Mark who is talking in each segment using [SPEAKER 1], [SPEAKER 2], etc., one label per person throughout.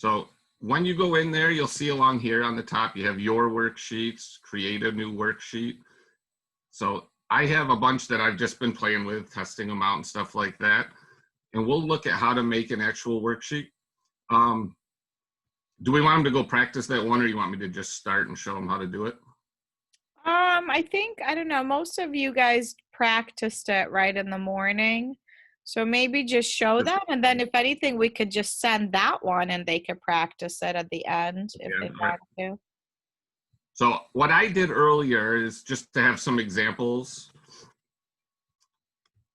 [SPEAKER 1] So when you go in there, you'll see along here on the top, you have your worksheets, create a new worksheet. So I have a bunch that I've just been playing with, testing them out and stuff like that. And we'll look at how to make an actual worksheet. Do we want them to go practice that one, or you want me to just start and show them how to do it?
[SPEAKER 2] I think, I don't know, most of you guys practiced it right in the morning. So maybe just show them, and then if anything, we could just send that one and they could practice it at the end if they want to.
[SPEAKER 1] So what I did earlier is just to have some examples.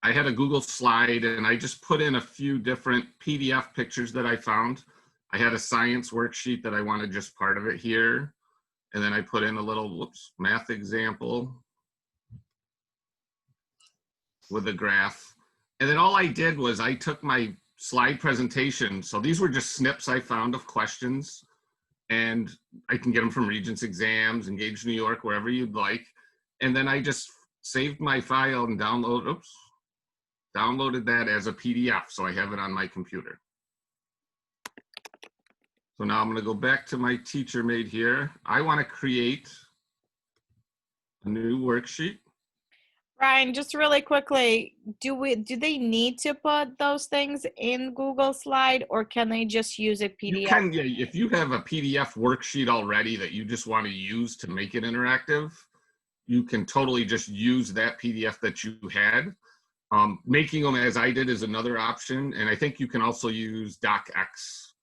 [SPEAKER 1] I had a Google slide and I just put in a few different PDF pictures that I found. I had a science worksheet that I wanted just part of it here. And then I put in a little, math example with a graph. And then all I did was I took my slide presentation. So these were just snips I found of questions. And I can get them from Regents exams, Engage New York, wherever you'd like. And then I just saved my file and downloaded that as a PDF. So I have it on my computer. So now I'm going to go back to my TeacherMade here. I want to create a new worksheet.
[SPEAKER 2] Brian, just really quickly, do they need to put those things in Google Slide, or can they just use a PDF?
[SPEAKER 1] You can, yeah, if you have a PDF worksheet already that you just want to use to make it interactive, you can totally just use that PDF that you had. Making them as I did is another option. And I think you can also use DocX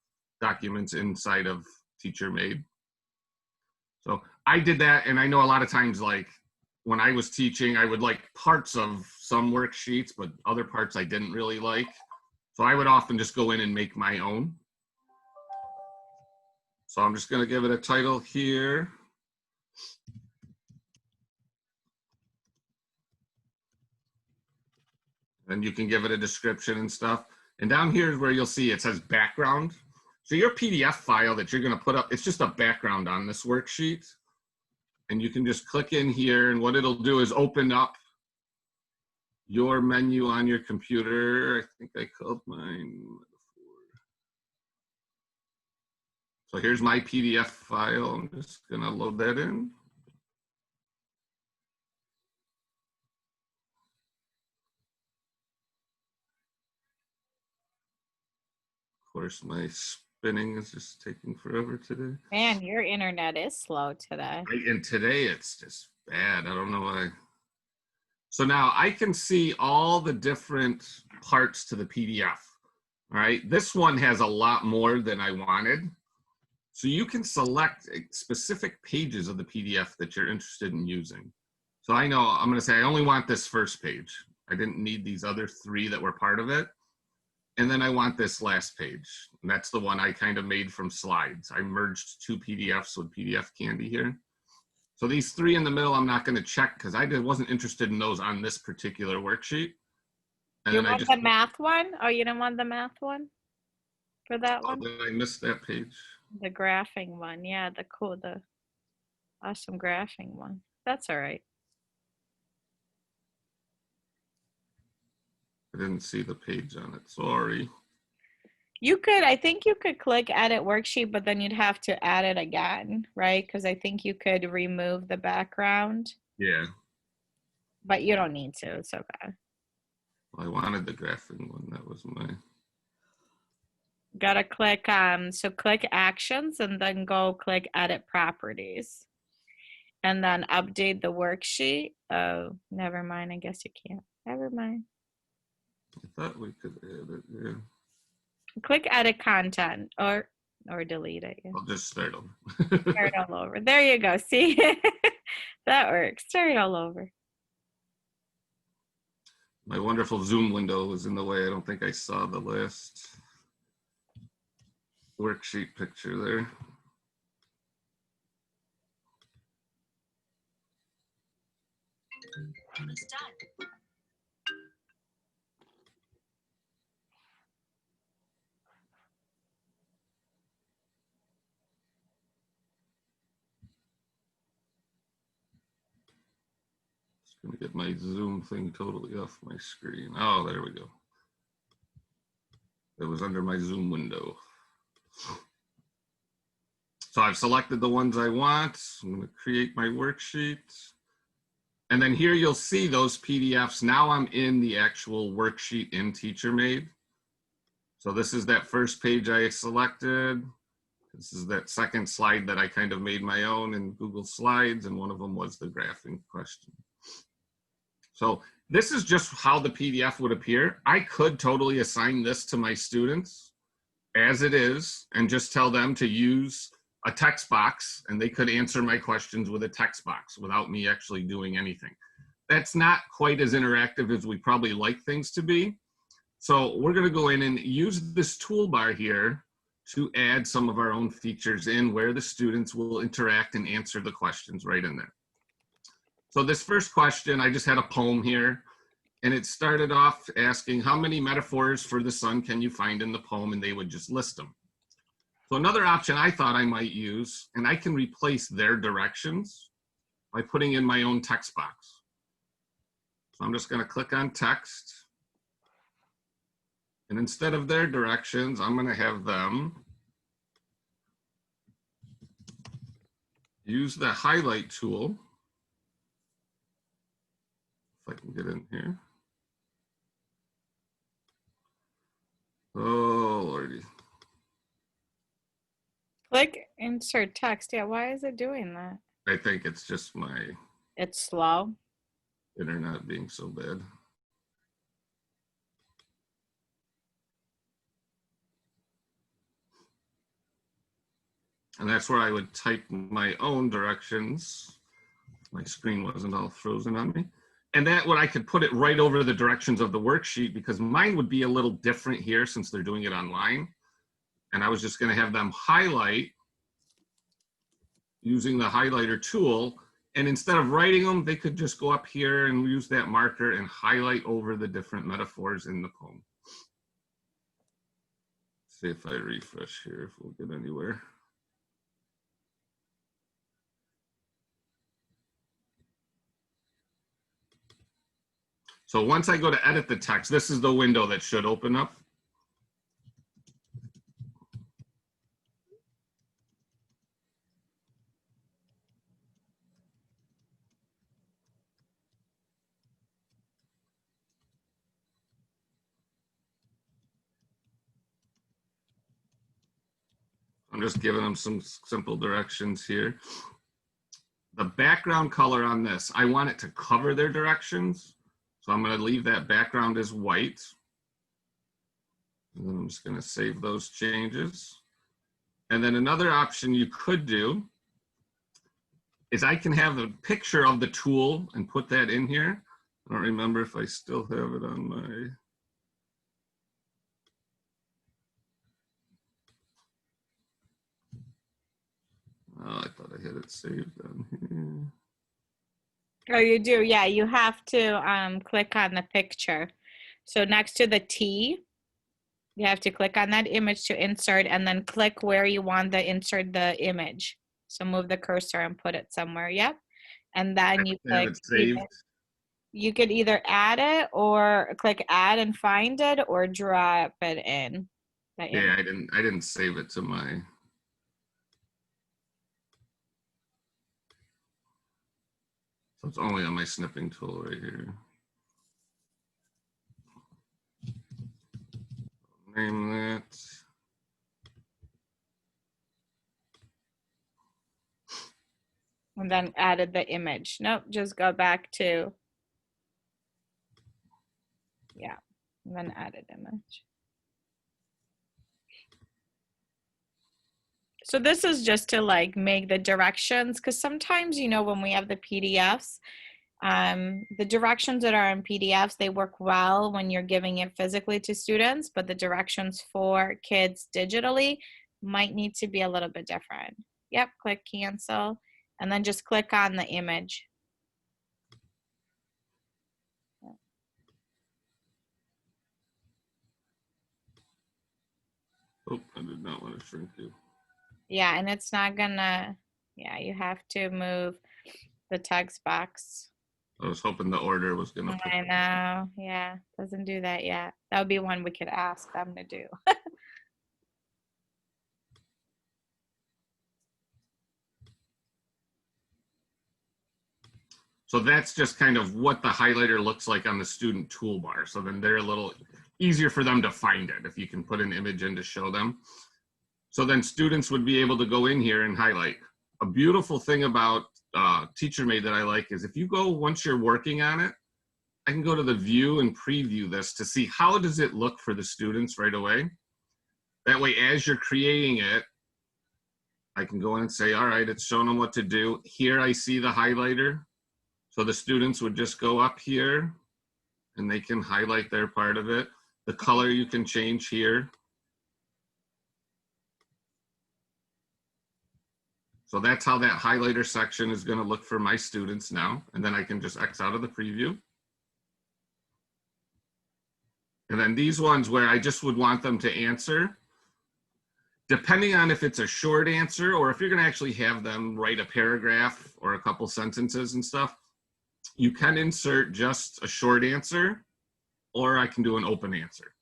[SPEAKER 1] documents inside of TeacherMade. So I did that, and I know a lot of times, like when I was teaching, I would like parts of some worksheets, but other parts I didn't really like. So I would often just go in and make my own. So I'm just going to give it a title here. And you can give it a description and stuff. And down here is where you'll see it says background. So your PDF file that you're going to put up, it's just a background on this worksheet. And you can just click in here, and what it'll do is open up your menu on your computer. I think I called mine. So here's my PDF file. I'm just going to load that in. Of course, my spinning is just taking forever today.
[SPEAKER 2] Man, your internet is slow today.
[SPEAKER 1] And today it's just bad. I don't know why. So now I can see all the different parts to the PDF. All right, this one has a lot more than I wanted. So you can select specific pages of the PDF that you're interested in using. So I know I'm going to say I only want this first page. I didn't need these other three that were part of it. And then I want this last page. And that's the one I kind of made from slides. I merged two PDFs with PDF Candy here. So these three in the middle, I'm not going to check because I wasn't interested in those on this particular worksheet. And
[SPEAKER 2] you want the math one? Oh, you don't want the math one for that one?
[SPEAKER 1] Did I miss that page?
[SPEAKER 2] The graphing one, yeah, the awesome graphing one. That's all right.
[SPEAKER 1] I didn't see the page on it, sorry.
[SPEAKER 2] You could, I think you could click edit worksheet, but then you'd have to add it again, right? Because I think you could remove the background.
[SPEAKER 1] Yeah.
[SPEAKER 2] But you don't need to, it's okay.
[SPEAKER 1] Well, I wanted the graphing one, that was my.
[SPEAKER 2] Gotta click, so click actions and then go click edit properties. And then update the worksheet. Oh, never mind, I guess you can't. Never mind.
[SPEAKER 1] I thought we could add it, yeah.
[SPEAKER 2] Click edit content or delete it. Yeah.
[SPEAKER 1] I'll just start over.
[SPEAKER 2] Start all over. There you go. See, that works. Start all over.
[SPEAKER 1] My wonderful Zoom window was in the way. I don't think I saw the last worksheet picture there. It's done. Just gonna get my Zoom thing totally off my screen. Oh, there we go. It was under my Zoom window. So I've selected the ones I want. I'm going to create my worksheet. And then here you'll see those PDFs. Now I'm in the actual worksheet in TeacherMade. So this is that first page I selected. This is that second slide that I kind of made my own in Google Slides, and one of them was the graphing question. So this is just how the PDF would appear. I could totally assign this to my students as it is and just tell them to use a text box, and they could answer my questions with a text box without me actually doing anything. That's not quite as interactive as we probably like things to be. So we're going to go in and use this toolbar here to add some of our own features in where the students will interact and answer the questions right in there. So this first question, I just had a poem here, and it started off asking how many metaphors for the sun can you find in the poem, and they would just list them. So another option I thought I might use, and I can replace their directions by putting in my own text box. So I'm just going to click on text. And instead of their directions, I'm going to have them use the highlight tool. If I can get in here. Oh, Lordy.
[SPEAKER 2] Click insert text. Yeah, why is it doing that?
[SPEAKER 1] I think it's just my
[SPEAKER 2] It's slow.
[SPEAKER 1] internet being so bad. And that's where I would type my own directions. My screen wasn't all frozen on me. And that way I could put it right over the directions of the worksheet, because mine would be a little different here since they're doing it online. And I was just going to have them highlight using the highlighter tool. And instead of writing them, they could just go up here and use that marker and highlight over the different metaphors in the poem. See if I refresh here, if we'll get anywhere. So once I go to edit the text, this is the window that should open up. I'm just giving them some simple directions here. The background color on this, I want it to cover their directions. So I'm going to leave that background as white. And then I'm just going to save those changes. And then another option you could do is I can have a picture of the tool and put that in here. I don't remember if I still have it on my... Oh, I thought I had it saved on here.
[SPEAKER 2] Oh, you do. Yeah, you have to click on the picture. So next to the T, you have to click on that image to insert, and then click where you want to insert the image. So move the cursor and put it somewhere. Yep. And then you
[SPEAKER 1] I have
[SPEAKER 2] click.
[SPEAKER 1] it saved.
[SPEAKER 2] You could either add it or click add and find it, or drop it in.
[SPEAKER 1] Yeah, I didn't save it to my... So it's only on my snipping tool right here. Name that.
[SPEAKER 2] And then added the image. Nope, just go back to, yeah, and then added image. So this is just to like make the directions, because sometimes, you know, when we have the PDFs, the directions that are in PDFs, they work well when you're giving it physically to students, but the directions for kids digitally might need to be a little bit different. Yep, click cancel, and then just click on the image.
[SPEAKER 1] Oh, I did not want to shrink you.
[SPEAKER 2] Yeah, and it's not gonna, yeah, you have to move the text box.
[SPEAKER 1] I was hoping the order was going to pick
[SPEAKER 2] I know, yeah, doesn't do that yet. That would be one we could ask them to do.
[SPEAKER 1] So that's just kind of what the highlighter looks like on the student toolbar. So then they're a little easier for them to find it if you can put an image in to show them. So then students would be able to go in here and highlight. A beautiful thing about TeacherMade that I like is if you go, once you're working on it, I can go to the view and preview this to see how does it look for the students right away. That way, as you're creating it, I can go in and say, all right, it's showing them what to do. Here I see the highlighter. So the students would just go up here and they can highlight their part of it. The color you can change here. So that's how that highlighter section is going to look for my students now. And then I can just X out of the preview. And then these ones where I just would want them to answer, depending on if it's a short answer or if you're going to actually have them write a paragraph or a couple sentences and stuff, you can insert just a short answer, or I can do an open answer.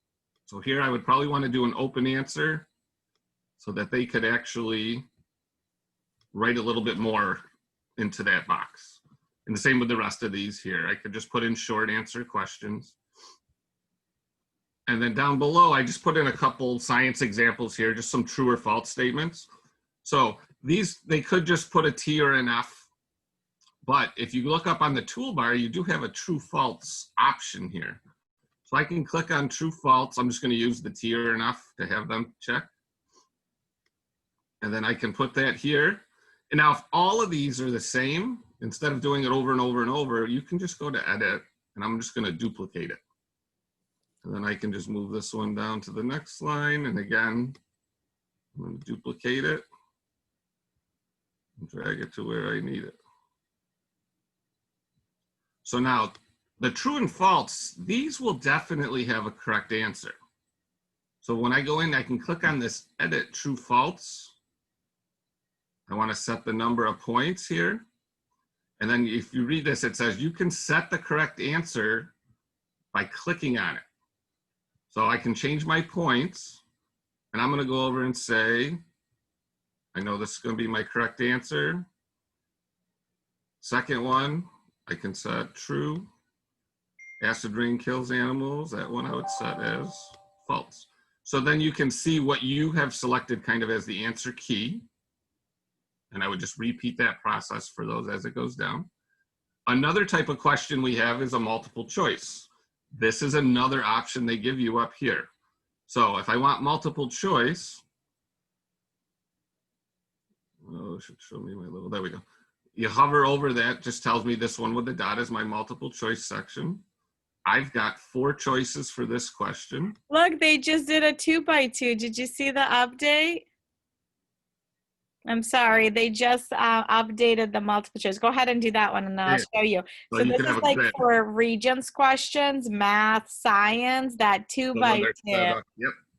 [SPEAKER 1] So here I would probably want to do an open answer so that they could actually write a little bit more into that box. And the same with the rest of these here. I could just put in short answer questions. And then down below, I just put in a couple science examples here, just some true or false statements. So these, they could just put a T or an F. But if you look up on the toolbar, you do have a true false option here. So I can click on true false. I'm just going to use the T or an F to have them check. And then I can put that here. And now if all of these are the same, instead of doing it over and over and over, you can just go to edit and I'm just going to duplicate it. And then I can just move this one down to the next line. And again, I'm going to duplicate it and drag it to where I need it. So now the true and false, these will definitely have a correct answer. So when I go in, I can click on this edit true false. I want to set the number of points here. And then if you read this, it says you can set the correct answer by clicking on it. So I can change my points and I'm going to go over and say, I know this is going to be my correct answer. Second one, I can set true. Acid rain kills animals. That one I would set as false. So then you can see what you have selected kind of as the answer key. And I would just repeat that process for those as it goes down. Another type of question we have is a multiple choice. This is another option they give you up here. So if I want multiple choice, oh, it should show me my little, there we go. You hover over that, just tells me this one with the dot is my multiple choice section. I've got 4 choices for this question.
[SPEAKER 2] Look, they just did a 2x2. Did you see the update? I'm sorry, they just updated the multiple choice. Go ahead and do that one and then I'll show you. So this is like for Regents questions, math, science, that 2x2.
[SPEAKER 1] Yep,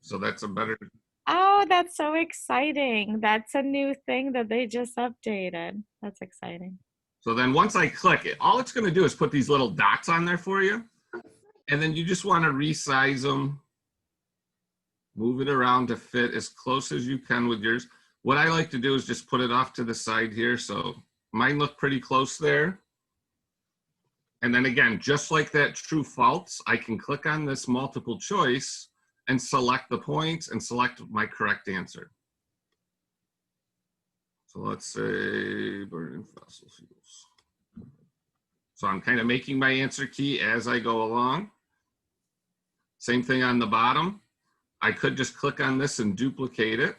[SPEAKER 1] so that's a better.
[SPEAKER 2] Oh, that's so exciting. That's a new thing that they just updated. That's exciting.
[SPEAKER 1] So then once I click it, all it's going to do is put these little dots on there for you. And then you just want to resize them, move it around to fit as close as you can with yours. What I like to do is just put it off to the side here. So mine look pretty close there. And then again, just like that true false, I can click on this multiple choice and select the points and select my correct answer. So let's say burning fossil fuels. So I'm kind of making my answer key as I go along. Same thing on the bottom. I could just click on this and duplicate it.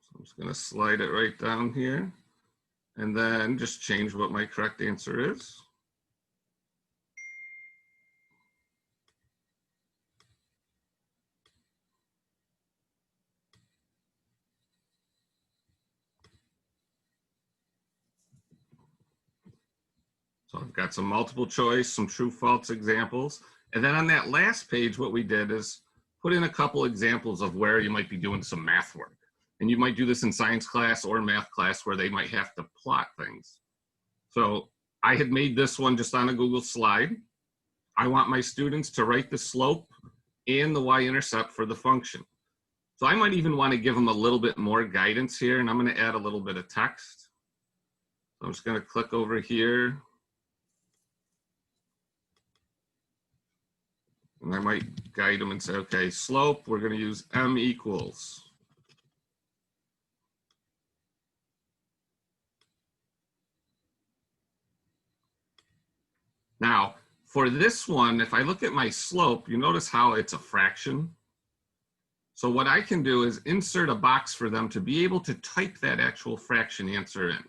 [SPEAKER 1] So I'm just going to slide it right down here and then just change what my correct answer is. So I've got some multiple choice, some true false examples. And then on that last page, what we did is put in a couple examples of where you might be doing some math work. And you might do this in science class or math class where they might have to plot things. So I had made this one just on a Google slide. I want my students to write the slope and the y-intercept for the function. So I might even want to give them a little bit more guidance here, and I'm going to add a little bit of text. I'm just going to click over here. And I might guide them and say, okay, slope, we're going to use m equals. Now, for this one, if I look at my slope, you notice how it's a fraction. So what I can do is insert a box for them to be able to type that actual fraction answer in.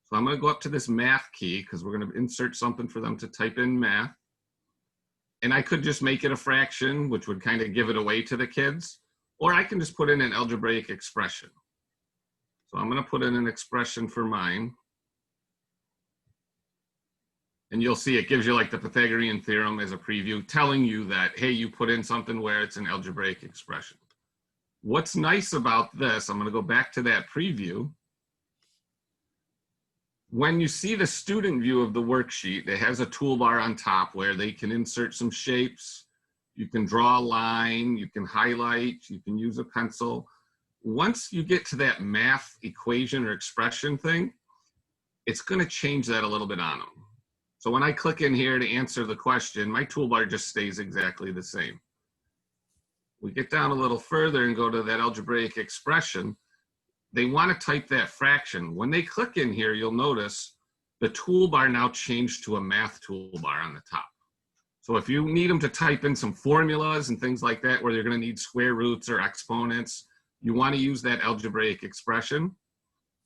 [SPEAKER 1] So I'm going to go up to this math key because we're going to insert something for them to type in math. And I could just make it a fraction, which would kind of give it away to the kids. Or I can just put in an algebraic expression. So I'm going to put in an expression for mine. And you'll see it gives you like the Pythagorean theorem as a preview, telling you that, hey, you put in something where it's an algebraic expression. What's nice about this, I'm going to go back to that preview. When you see the student view of the worksheet, it has a toolbar on top where they can insert some shapes. You can draw a line, you can highlight, you can use a pencil. Once you get to that math equation or expression thing, it's going to change that a little bit on them. So when I click in here to answer the question, my toolbar just stays exactly the same. We get down a little further and go to that algebraic expression. They want to type that fraction. When they click in here, you'll notice the toolbar now changed to a math toolbar on the top. So if you need them to type in some formulas and things like that, where they're going to need square roots or exponents, you want to use that algebraic expression.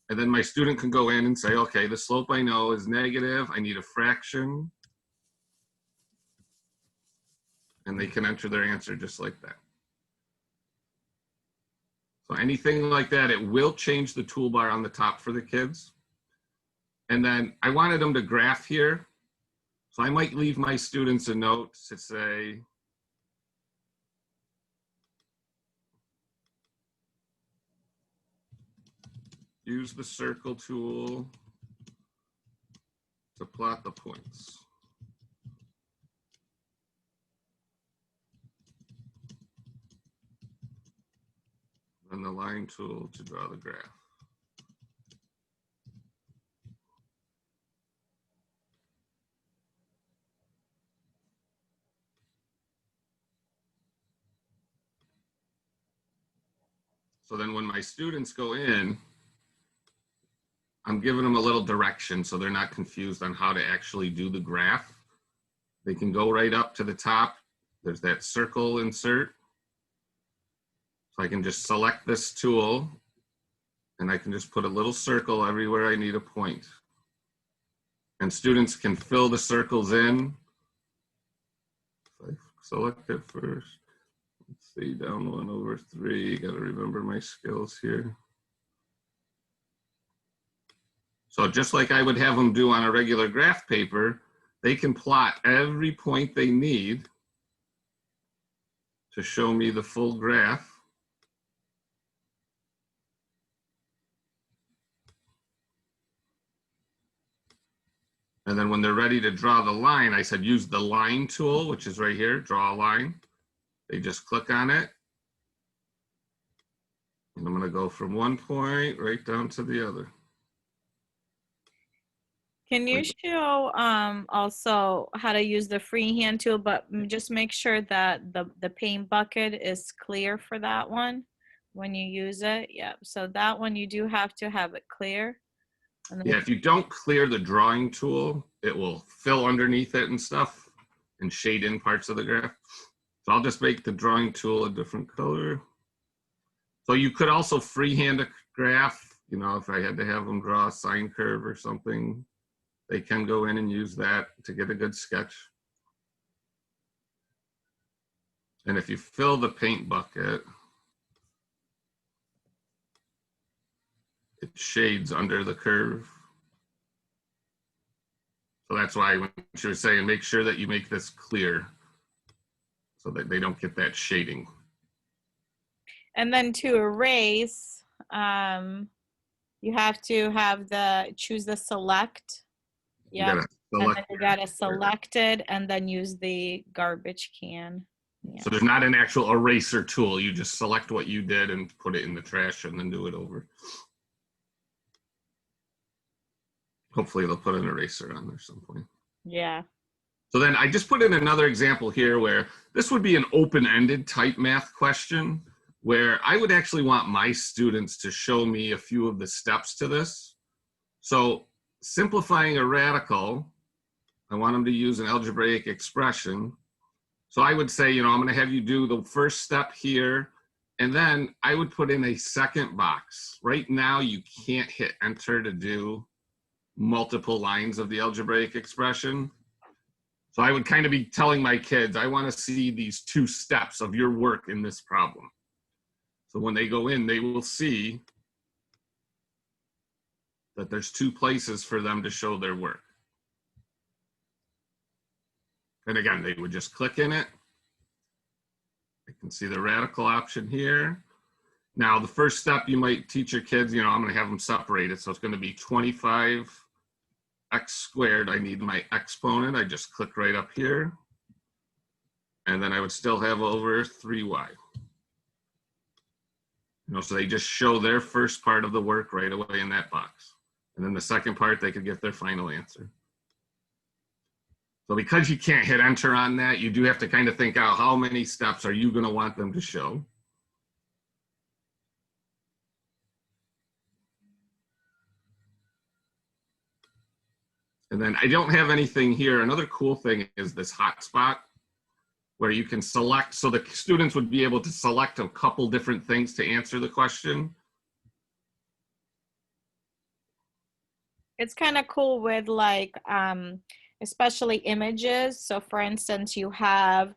[SPEAKER 1] And then my student can go in and say, okay, the slope I know is negative. I need a fraction. And they can enter their answer just like that. So anything like that, it will change the toolbar on the top for the kids. And then I wanted them to graph here. So I might leave my students a note to say, use the circle tool to plot the points. And the line tool to draw the graph. So then when my students go in, I'm giving them a little direction so they're not confused on how to actually do the graph. They can go right up to the top. There's that circle insert. So I can just select this tool and I can just put a little circle everywhere I need a point. And students can fill the circles in. If I select it first, let's see, down 1/3, got to remember my skills here. So just like I would have them do on a regular graph paper, they can plot every point they need to show me the full graph. And then when they're ready to draw the line, I said use the line tool, which is right here, draw a line. They just click on it. And I'm going to go from one point right down to the other.
[SPEAKER 2] Can you show also how to use the freehand tool, but just make sure that the paint bucket is clear for that one when you use it? Yeah, so that one you do have to have it clear.
[SPEAKER 1] Yeah, if you don't clear the drawing tool, it will fill underneath it and stuff and shade in parts of the graph. So I'll just make the drawing tool a different color. So you could also freehand a graph, you know, if I had to have them draw a sine curve or something, they can go in and use that to get a good sketch. And if you fill the paint bucket, it shades under the curve. So that's why when she was saying, make sure that you make this clear so that they don't get that shading.
[SPEAKER 2] And then to erase, you have to have choose the select. Yeah, and then you gotta select it and then use the garbage can. Yeah.
[SPEAKER 1] So there's not an actual eraser tool. You just select what you did and put it in the trash and then do it over. Hopefully they'll put an eraser on there some point.
[SPEAKER 2] Yeah.
[SPEAKER 1] So then I just put in another example here where this would be an open-ended type math question where I would actually want my students to show me a few of the steps to this. So simplifying a radical, I want them to use an algebraic expression. So I would say, I'm going to have you do the first step here, and then I would put in a second box. Right now, you can't hit enter to do multiple lines of the algebraic expression. So I would kind of be telling my kids, I want to see these 2 steps of your work in this problem. So when they go in, they will see that there's 2 places for them to show their work. And again, they would just click in it. You can see the radical option here. Now, the first step you might teach your kids, I'm going to have them separate it. So it's going to be 25x squared. I need my exponent. I just click right up here. And then I would still have over 3y. So they just show their first part of the work right away in that box. And then the second part, they could get their final answer. So because you can't hit enter on that, you do have to kind of think out how many steps are you going to want them to show. And then I don't have anything here. Another cool thing is this hotspot where you can select, so the students would be able to select a couple different things to answer the question.
[SPEAKER 2] It's kind of cool with like, especially images. So for instance, you have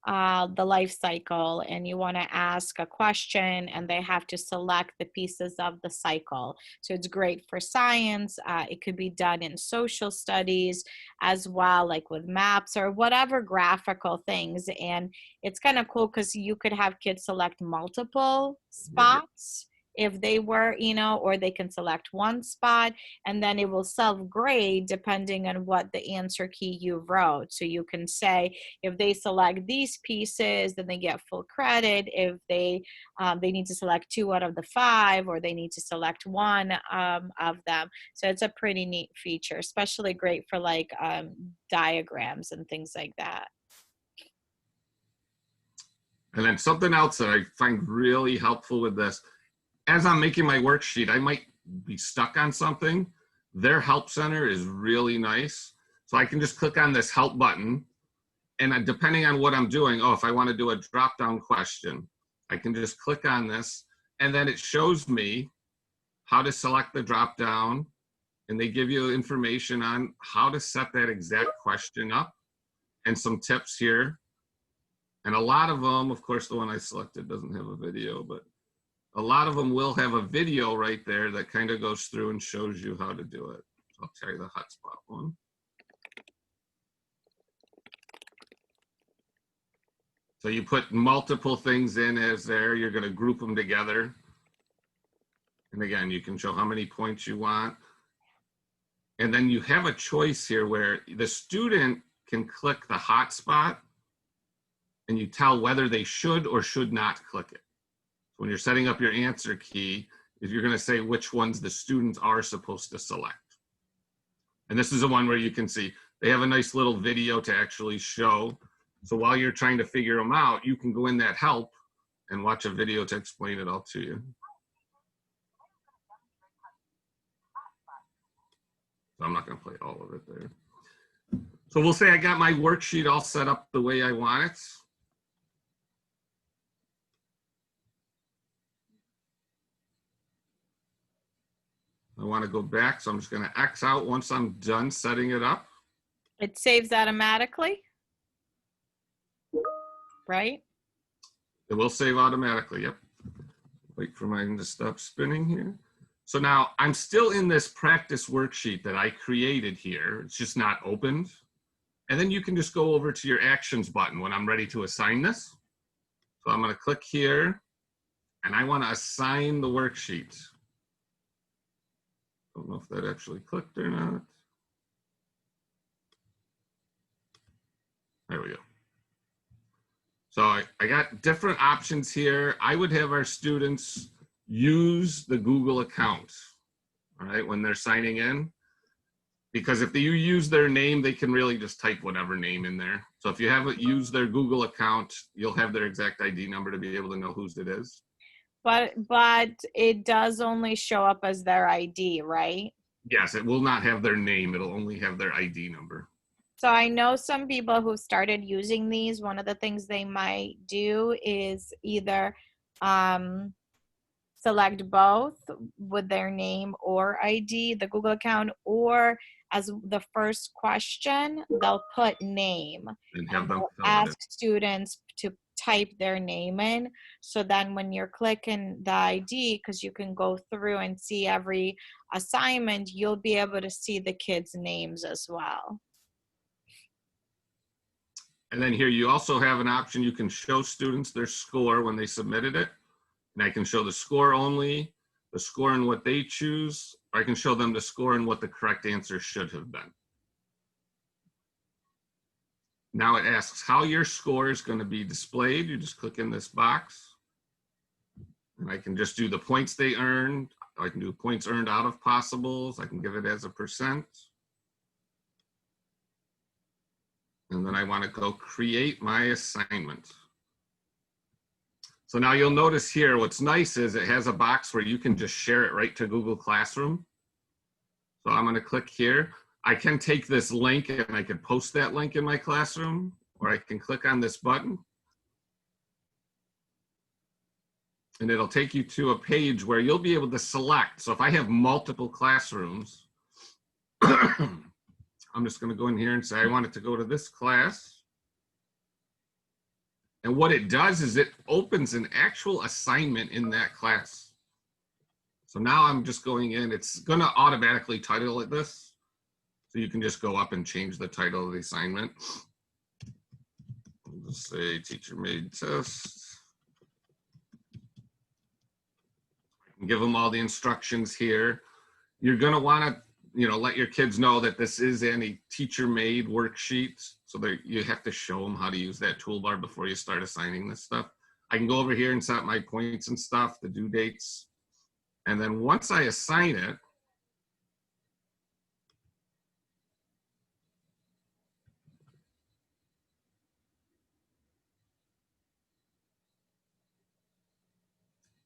[SPEAKER 2] the life cycle and you want to ask a question and they have to select the pieces of the cycle. So it's great for science. It could be done in social studies as well, like with maps or whatever graphical things. And it's kind of cool because you could have kids select multiple spots if they were, or they can select one spot and then it will self-grade depending on what the answer key you wrote. So you can say if they select these pieces, then they get full credit. If they need to select 2 out of the 5, or they need to select 1 of them. So it's a pretty neat feature, especially great for like diagrams and things like that.
[SPEAKER 1] And then something else that I find really helpful with this, as I'm making my worksheet, I might be stuck on something. Their help center is really nice. So I can just click on this help button, and depending on what I'm doing, if I want to do a drop-down question, I can just click on this, and then it shows me how to select the drop-down, and they give you information on how to set that exact question up, and some tips here. And a lot of them, of course, the one I selected doesn't have a video, but a lot of them will have a video right there that kind of goes through and shows you how to do it. So I'll tell you the hotspot one. So you put multiple things in as there, you're going to group them together. And again, you can show how many points you want. And then you have a choice here where the student can click the hotspot and you tell whether they should or should not click it. When you're setting up your answer key, is you're going to say which ones the students are supposed to select. And this is the one where you can see they have a nice little video to actually show. So while you're trying to figure them out, you can go in that help and watch a video to explain it all to you. So I'm not going to play all of it there. So we'll say I got my worksheet all set up the way I want it. I want to go back, so I'm just going to X out once I'm done setting it up.
[SPEAKER 2] It saves automatically, right?
[SPEAKER 1] It will save automatically, yep. Wait for mine to stop spinning here. So now I'm still in this practice worksheet that I created here. It's just not opened. And then you can just go over to your actions button when I'm ready to assign this. So I'm going to click here, and I want to assign the worksheet. Don't know if that actually clicked or not. There we go. So I got different options here. I would have our students use the Google account, all right, when they're signing in. Because if you use their name, they can really just type whatever name in there. So if you haven't used their Google account, you'll have their exact ID number to be able to know whose it is.
[SPEAKER 2] But it does only show up as their ID, right?
[SPEAKER 1] Yes, it will not have their name. It'll only have their ID number.
[SPEAKER 2] So I know some people who started using these. One of the things they might do is either select both with their name or ID, the Google account, or as the first question, they'll put name
[SPEAKER 1] And
[SPEAKER 2] and
[SPEAKER 1] have them
[SPEAKER 2] they'll
[SPEAKER 1] fill it in.
[SPEAKER 2] ask students to type their name in. So then when you're clicking the ID, because you can go through and see every assignment, you'll be able to see the kids' names as well.
[SPEAKER 1] And then here you also have an option. You can show students their score when they submitted it. And I can show the score only, the score and what they choose, or I can show them the score and what the correct answer should have been. Now it asks how your score is going to be displayed. You just click in this box. And I can just do the points they earned. I can do points earned out of possibles. I can give it as a percent. And then I want to go create my assignment. So now you'll notice here, what's nice is it has a box where you can just share it right to Google Classroom. So I'm going to click here. I can take this link and I can post that link in my classroom, or I can click on this button. And it'll take you to a page where you'll be able to select. So if I have multiple classrooms, I'm just going to go in here and say I want it to go to this class. And what it does is it opens an actual assignment in that class. So now I'm just going in, it's going to automatically title it this. So you can just go up and change the title of the assignment. I'll just say TeacherMade Test. And give them all the instructions here. You're going to want to let your kids know that this is a teacher-made worksheet. So you have to show them how to use that toolbar before you start assigning this stuff. I can go over here and set my points and stuff, the due dates. And then once I assign it,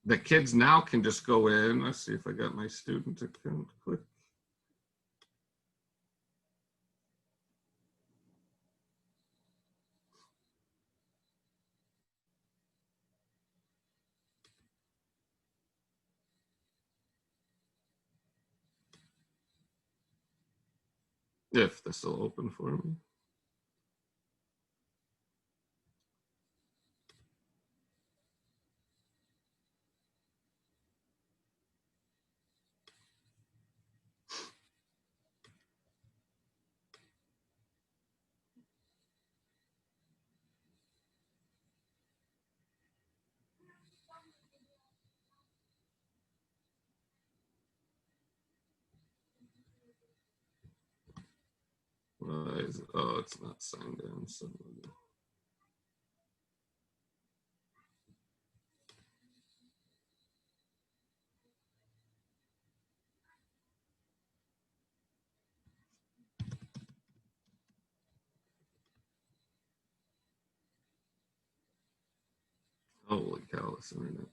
[SPEAKER 1] the kids now can just go in. Let's see if I got my student account. Click. If this will open for me. Why is it? Oh, it's not signed in. So. Holy cow, this internet.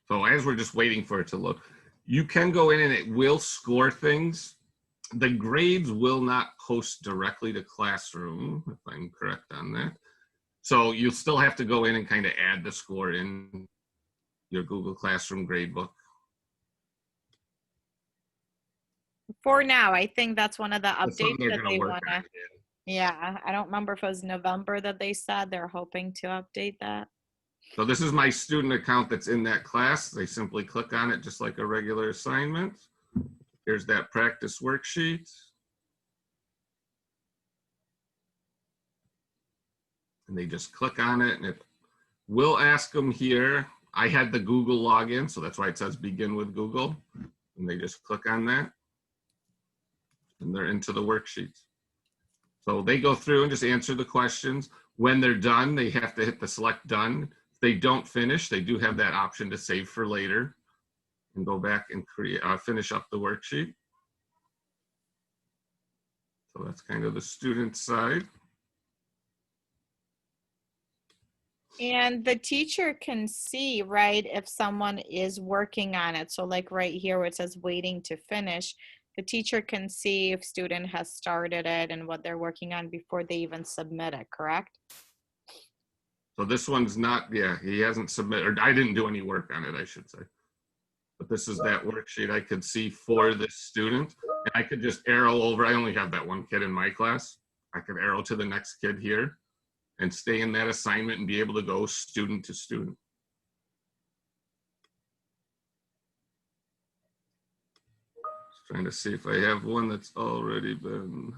[SPEAKER 1] So as we're just waiting for it to look, you can go in and it will score things. The grades will not post directly to Classroom, if I'm correct on that. So you'll still have to go in and kind of add the score in your Google Classroom gradebook.
[SPEAKER 2] For now, I think that's one of the updates that they want to.
[SPEAKER 1] On,
[SPEAKER 2] yeah, I don't remember if it was November that they said they're hoping to update that.
[SPEAKER 1] So this is my student account that's in that class. They simply click on it just like a regular assignment. Here's that practice worksheet. And they just click on it and it we'll ask them here. I had the Google login, so that's why it says begin with Google. And they just click on that and they're into the worksheet. So they go through and just answer the questions. When they're done, they have to hit the select done. If they don't finish, they do have that option to save for later and go back and finish up the worksheet. So that's kind of the student side.
[SPEAKER 2] And the teacher can see, right, if someone is working on it. So like right here where it says waiting to finish, the teacher can see if student has started it and what they're working on before they even submit it, correct?
[SPEAKER 1] So this one's not, yeah, he hasn't submitted, or I didn't do any work on it, I should say. But this is that worksheet I could see for this student. And I could just arrow over. I only have that one kid in my class. I could arrow to the next kid here and stay in that assignment and be able to go student to student. Just trying to see if I have one that's already been,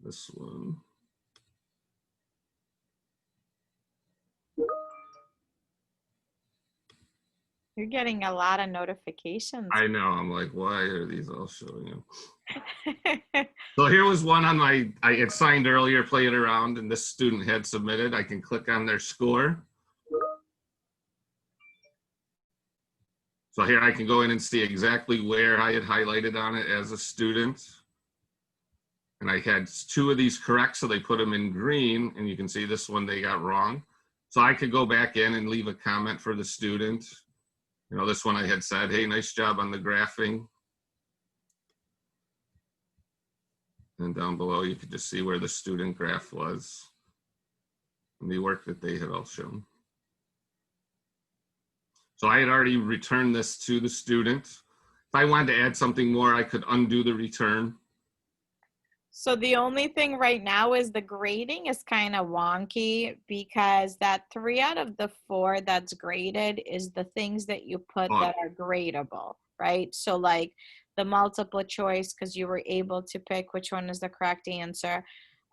[SPEAKER 1] this one.
[SPEAKER 2] You're getting a lot of notifications.
[SPEAKER 1] I know, I'm like, why are these all showing up? So here was one on my, I had signed earlier, played around, and this student had submitted. I can click on their score. So here I can go in and see exactly where I had highlighted on it as a student. And I had 2 of these correct, so they put them in green, and you can see this one they got wrong. So I could go back in and leave a comment for the student. You know, this one I had said, hey, nice job on the graphing. And down below, you could just see where the student graph was and the work that they had all shown. So I had already returned this to the student. If I wanted to add something more, I could undo the return.
[SPEAKER 2] So the only thing right now is the grading is kind of wonky because that 3 out of the 4 that's graded is the things that you put that are gradable, right? So like the multiple choice, because you were able to pick which one is the correct answer.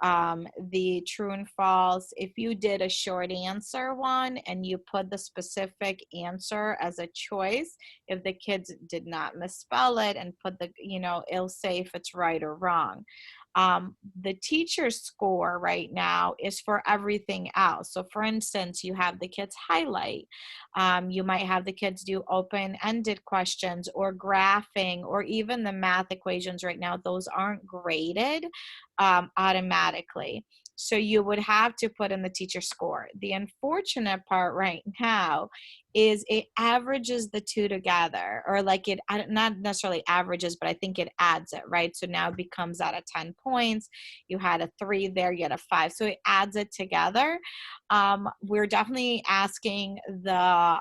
[SPEAKER 2] The true and false, if you did a short answer one and you put the specific answer as a choice, if the kids did not misspell it and put the, you know, it'll say if it's right or wrong. The teacher's score right now is for everything else. So for instance, you have the kids highlight. You might have the kids do open-ended questions or graphing or even the math equations right now. Those aren't graded automatically. So you would have to put in the teacher score. The unfortunate part right now is it averages the 2 together, or like it not necessarily averages, but I think it adds it, right? So now it becomes out of 10 points. You had a 3 there, you had a 5. So it adds it together. We're definitely asking the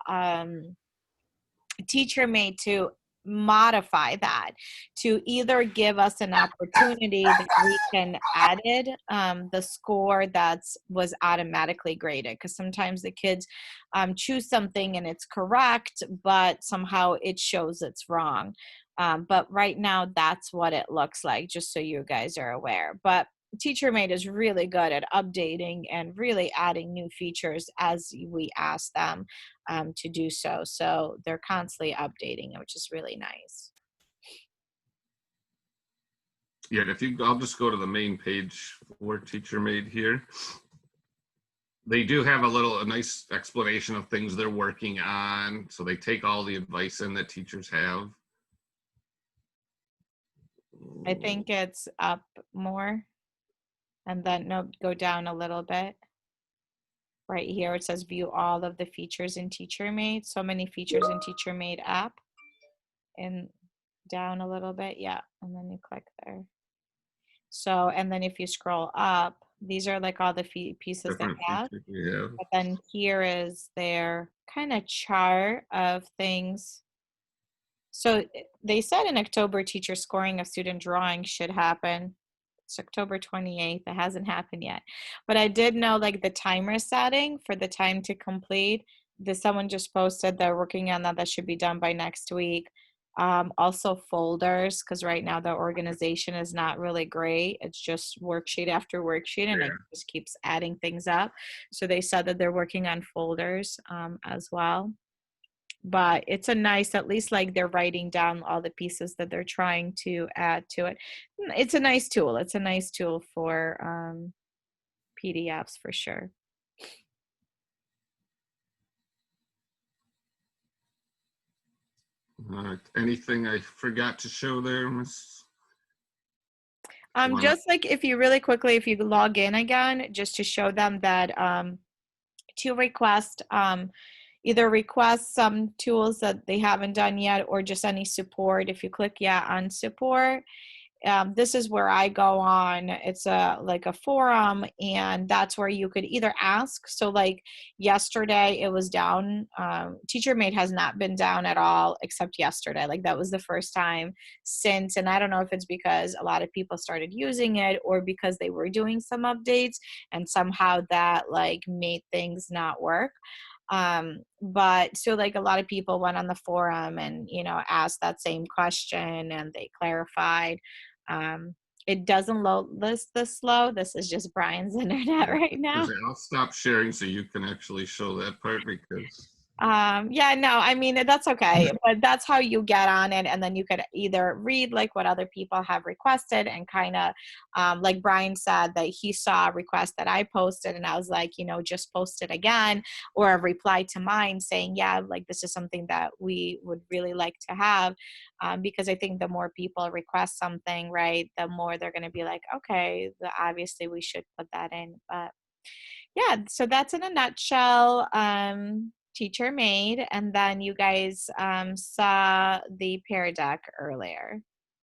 [SPEAKER 2] TeacherMade to modify that, to either give us an opportunity that we can edit the score that was automatically graded, because sometimes the kids choose something and it's correct, but somehow it shows it's wrong. But right now, that's what it looks like, just so you guys are aware. But TeacherMade is really good at updating and really adding new features as we ask them to do so. So they're constantly updating it, which is really nice.
[SPEAKER 1] Yeah, if you, I'll just go to the main page for TeacherMade here. They do have a nice explanation of things they're working on. So they take all the advice in that teachers have.
[SPEAKER 2] I think it's up more. And then no, go down a little bit. Right here it says view all of the features in TeacherMade. So many features in TeacherMade app. And down a little bit, yeah. And then you click there. So, and then if you scroll up, these are like all the pieces they have. But then here is their kind of chart of things. So they said in October, teacher scoring of student drawing should happen. It's October 28th. It hasn't happened yet. But I did know like the timer setting for the time to complete. Someone just posted they're working on that. That should be done by next week. Also folders, because right now the organization is not really great. It's just worksheet after worksheet, and it
[SPEAKER 1] Yeah.
[SPEAKER 2] just keeps adding things up. So they said that they're working on folders as well. But it's a nice, at least like they're writing down all the pieces that they're trying to add to it. It's a nice tool. It's a nice tool for PDFs for sure.
[SPEAKER 1] All right. Anything I forgot to show there, Miss?
[SPEAKER 2] Just like if you really quickly, if you log in again, just to show them that to request either request some tools that they haven't done yet or just any support. If you click yeah on support, this is where I go on. It's like a forum, and that's where you could either ask. So like yesterday it was down. TeacherMade has not been down at all except yesterday. Like that was the first time since, and I don't know if it's because a lot of people started using it or because they were doing some updates and somehow that like made things not work. But so like a lot of people went on the forum and asked that same question and they clarified. It doesn't load this slow. This is just Brian's internet right now.
[SPEAKER 1] I'll stop sharing so you can actually show that part because.
[SPEAKER 2] Yeah, no, I mean, that's okay, but that's how you get on it. And then you could either read like what other people have requested and kind of, like Brian said that he saw a request that I posted and I was like, just post it again, or a reply to mine saying, yeah, like this is something that we would really like to have. Because I think the more people request something, right, the more they're going to be like, okay, obviously we should put that in. But yeah, so that's in a nutshell. TeacherMade, and then you guys saw the Pear Deck earlier.